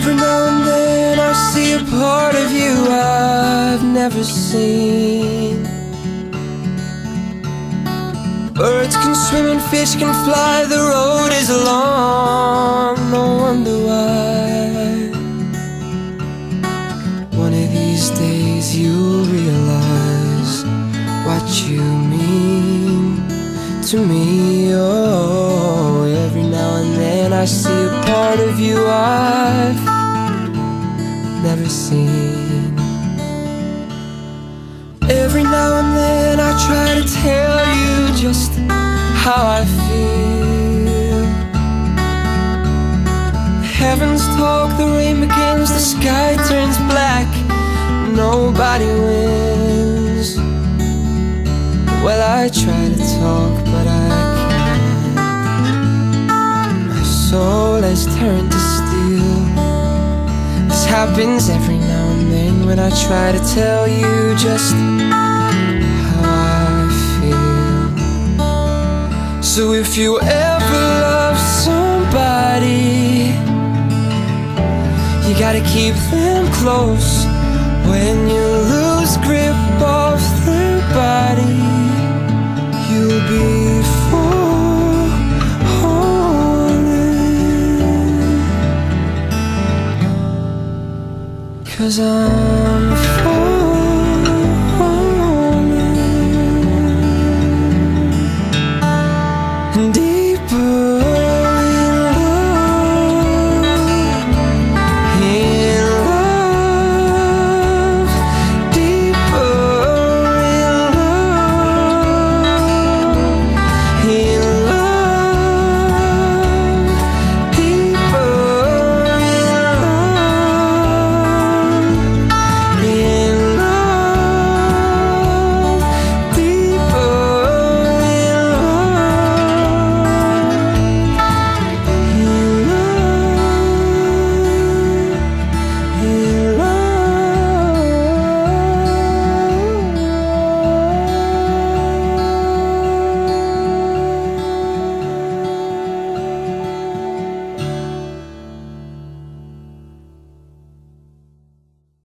Every now and then I see a part of you I've never seen. Birds can swim and fish can fly, the road is long, no wonder why. One of these days you'll realize what you mean to me. Oh, every now and then I see a part of you I've never seen. Every now and then I try to tell you just how I feel. Heavens talk, the rain begins, the sky turns black, nobody wins. Well, I try to talk, but I can't. My soul has turned to steel. This happens every now and then when I try to tell you just how I feel. So if you ever love somebody, you gotta keep them close. When you lose grip of their body, you'll be falling. 'Cause I'm